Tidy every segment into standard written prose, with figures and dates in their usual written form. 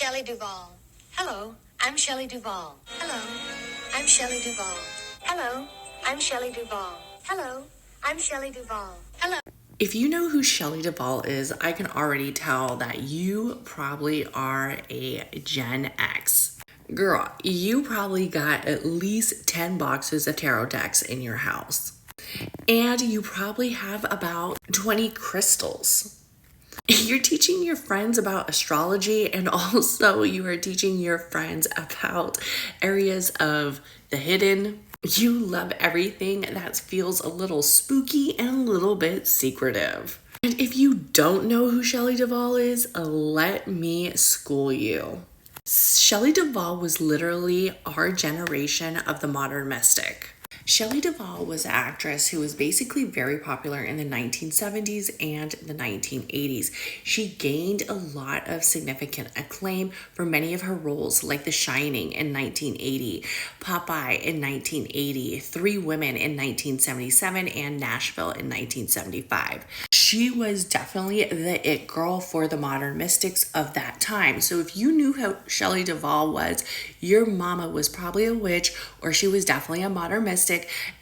Shelley Duvall. Hello, I'm Shelley Duvall. Hello, I'm Shelley Duvall. Hello, I'm Shelley Duvall. Hello, I'm Shelley Duvall. Hello. If you know who Shelley Duvall is, I can already tell that you probably are a Gen X. Girl, you probably got at least 10 boxes of tarot decks in your house. And you probably have about 20 crystals. You're teaching your friends about astrology, and also you are teaching your friends about areas of the hidden. You love everything that feels a little spooky and a little bit secretive. And if you don't know who Shelley Duvall is, let me school you. Shelley Duvall was literally our generation of the modern mystic. Shelley Duvall was an actress who was basically very popular in the 1970s and the 1980s. She gained a lot of significant acclaim for many of her roles, like The Shining in 1980, Popeye in 1980, Three Women in 1977, and Nashville in 1975. She was definitely the it girl for the modern mystics of that time. So if you knew who Shelley Duvall was, your mama was probably a witch, or she was definitely a modern mystic,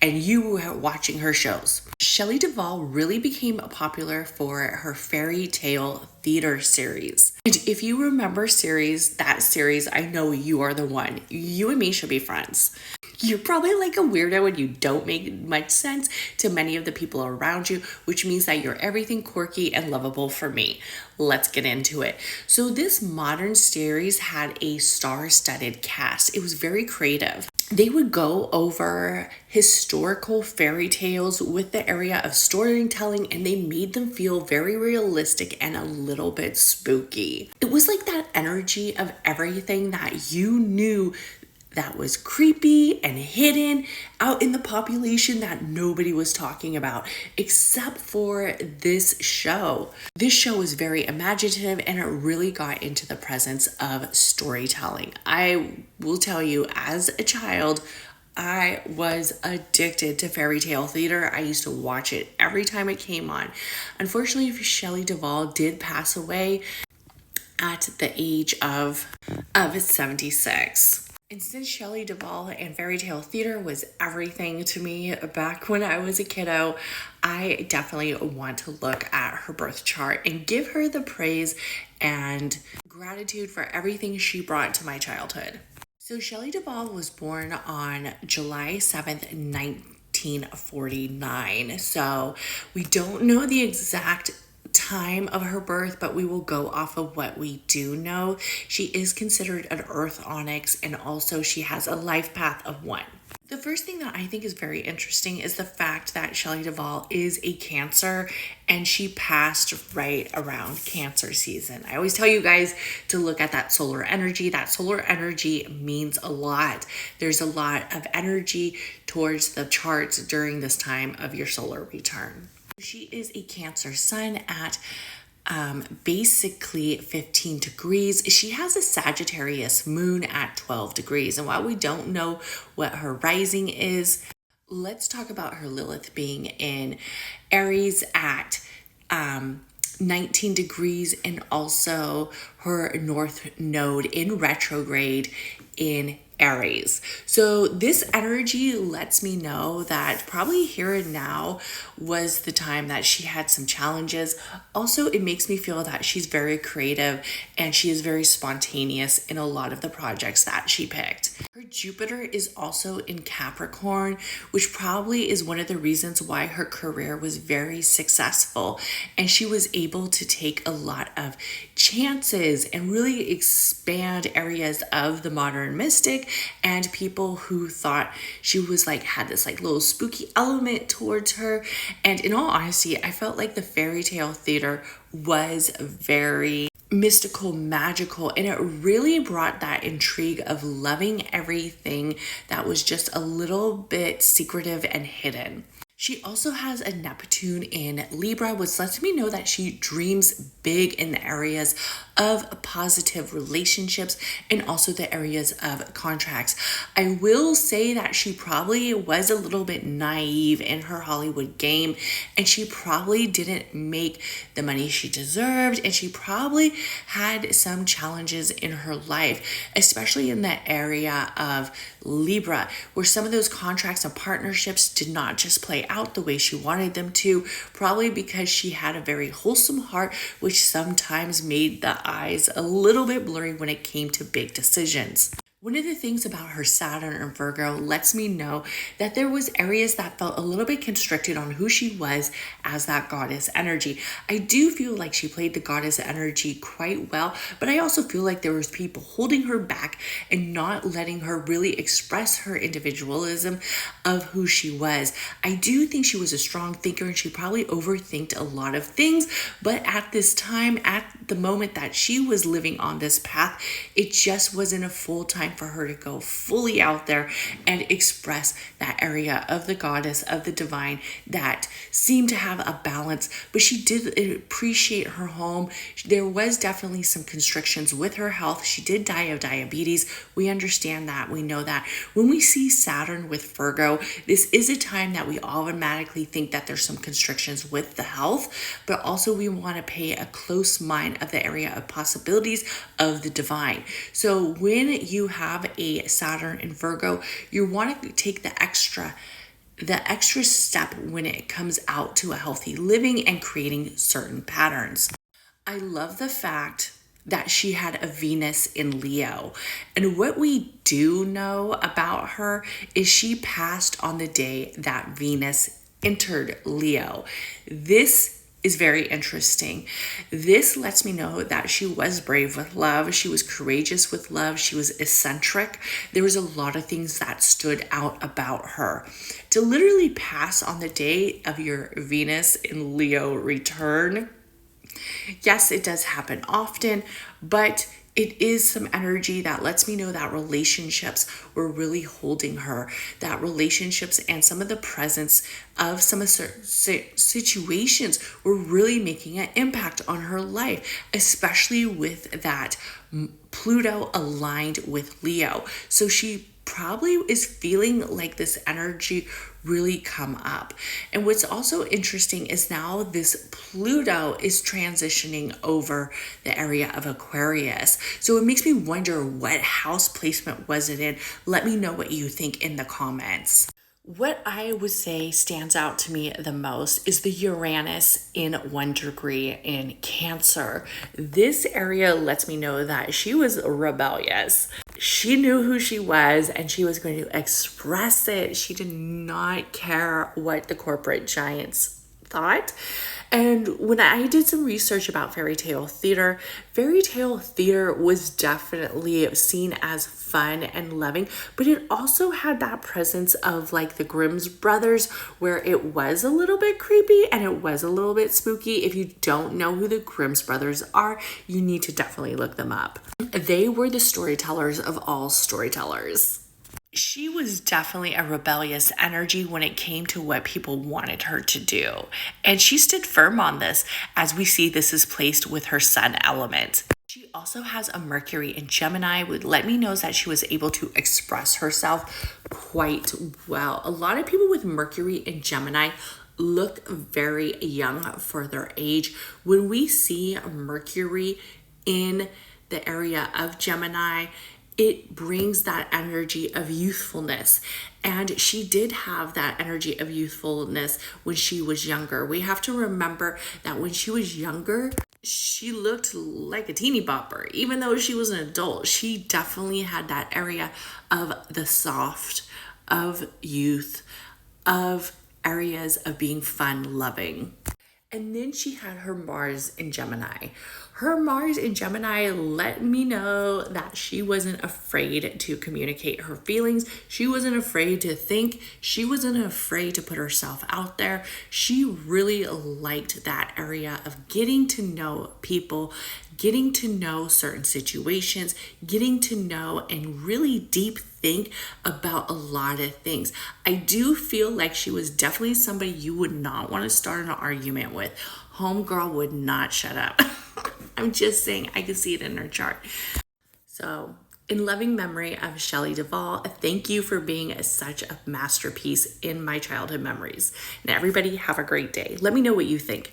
and you were watching her shows. Shelley Duvall really became popular for her fairy tale theater series. And if you remember that series, I know you are the one. You and me should be friends. You're probably like a weirdo and you don't make much sense to many of the people around you, which means that you're everything quirky and lovable for me. Let's get into it. So this modern series had a star-studded cast. It was very creative. They would go over historical fairy tales with the area of storytelling, and they made them feel very realistic and a little bit spooky. It was like that energy of everything that you knew that was creepy and hidden out in the population that nobody was talking about, except for this show. This show was very imaginative, and it really got into the presence of storytelling. I will tell you, as a child, I was addicted to fairy tale theater. I used to watch it every time it came on. Unfortunately, Shelley Duvall did pass away at the age of 76. And since Shelley Duvall and fairy tale theater was everything to me back when I was a kiddo, I definitely want to look at her birth chart and give her the praise and gratitude for everything she brought to my childhood. So Shelley Duvall was born on July 7th, 1949. So we don't know the exact time of her birth, but we will go off of what we do know. She is considered an earth onyx, and also she has a life path of 1. The first thing that I think is very interesting is the fact that Shelley Duvall is a Cancer, and she passed right around Cancer season. I always tell you guys to look at that solar energy. That solar energy means a lot. There's a lot of energy towards the charts during this time of your solar return. She is a Cancer sun at basically 15 degrees. She has a Sagittarius moon at 12 degrees. And while we don't know what her rising is, let's talk about her Lilith being in Aries at 19 degrees, and also her North Node in retrograde in Aries. So this energy lets me know that probably here and now was the time that she had some challenges. Also, it makes me feel that she's very creative and she is very spontaneous in a lot of the projects that she picked. Her Jupiter is also in Capricorn, which probably is one of the reasons why her career was very successful, and she was able to take a lot of chances and really expand areas of the modern mystic, and people who thought she was had this little spooky element towards her. And in all honesty, I felt like the fairy tale theater was very mystical, magical, and it really brought that intrigue of loving everything that was just a little bit secretive and hidden. She also has a Neptune in Libra, which lets me know that she dreams big in the areas of positive relationships and also the areas of contracts. I will say that she probably was a little bit naive in her Hollywood game, and she probably didn't make the money she deserved, and she probably had some challenges in her life, especially in the area of Libra, where some of those contracts and partnerships did not just play out the way she wanted them to, probably because she had a very wholesome heart, which sometimes made the eyes a little bit blurry when it came to big decisions. One of the things about her Saturn and Virgo lets me know that there was areas that felt a little bit constricted on who she was as that goddess energy. I do feel like she played the goddess energy quite well, but I also feel like there was people holding her back and not letting her really express her individualism of who she was. I do think she was a strong thinker and she probably overthinked a lot of things, but at this time, at the moment that she was living on this path, it just wasn't a full time for her to go fully out there and express that area of the goddess, of the divine, that seemed to have a balance. But she did appreciate her home. There was definitely some constrictions with her health. She did die of diabetes. We understand that. We know that. When we see Saturn with Virgo, this is a time that we automatically think that there's some constrictions with the health, but also we want to pay a close mind of the area of possibilities of the divine. So when you have a Saturn in Virgo, you want to take the extra step when it comes out to a healthy living and creating certain patterns. I love the fact that she had a Venus in Leo. And what we do know about her is she passed on the day that Venus entered Leo. This is very interesting. This lets me know that she was brave with love. She was courageous with love. She was eccentric. There was a lot of things that stood out about her. To literally pass on the day of your Venus in Leo return, yes, it does happen often, but it is some energy that lets me know that relationships were really holding her, that relationships and some of the presence of some of certain situations were really making an impact on her life, especially with that Pluto aligned with Leo. So she probably is feeling like this energy really come up. And what's also interesting is now this Pluto is transitioning over the area of Aquarius. So it makes me wonder, what house placement was it in? Let me know what you think in the comments. What I would say stands out to me the most is the Uranus in 1 degree in Cancer. This area lets me know that she was rebellious. She knew who she was and she was going to express it. She did not care what the corporate giants thought. And when I did some research about fairy tale theater was definitely seen as fun and loving, but it also had that presence of like the Grimm's brothers, where it was a little bit creepy and it was a little bit spooky. If you don't know who the Grimm's brothers are, you need to definitely look them up. They were the storytellers of all storytellers. She was definitely a rebellious energy when it came to what people wanted her to do. And she stood firm on this, as we see this is placed with her sun element. She also has a Mercury in Gemini, would let me know that she was able to express herself quite well. A lot of people with Mercury in Gemini look very young for their age. When we see Mercury in the area of Gemini, it brings that energy of youthfulness. And she did have that energy of youthfulness when she was younger. We have to remember that when she was younger, she looked like a teeny bopper. Even though she was an adult, she definitely had that area of the soft, of youth, of areas of being fun loving. And then she had her Mars in Gemini. Her Mars in Gemini let me know that she wasn't afraid to communicate her feelings. She wasn't afraid to think. She wasn't afraid to put herself out there. She really liked that area of getting to know people, getting to know certain situations, getting to know and really deep think about a lot of things. I do feel like she was definitely somebody you would not want to start an argument with. Homegirl would not shut up. I'm just saying, I can see it in her chart. So, in loving memory of Shelley Duvall, thank you for being such a masterpiece in my childhood memories. And everybody have a great day. Let me know what you think.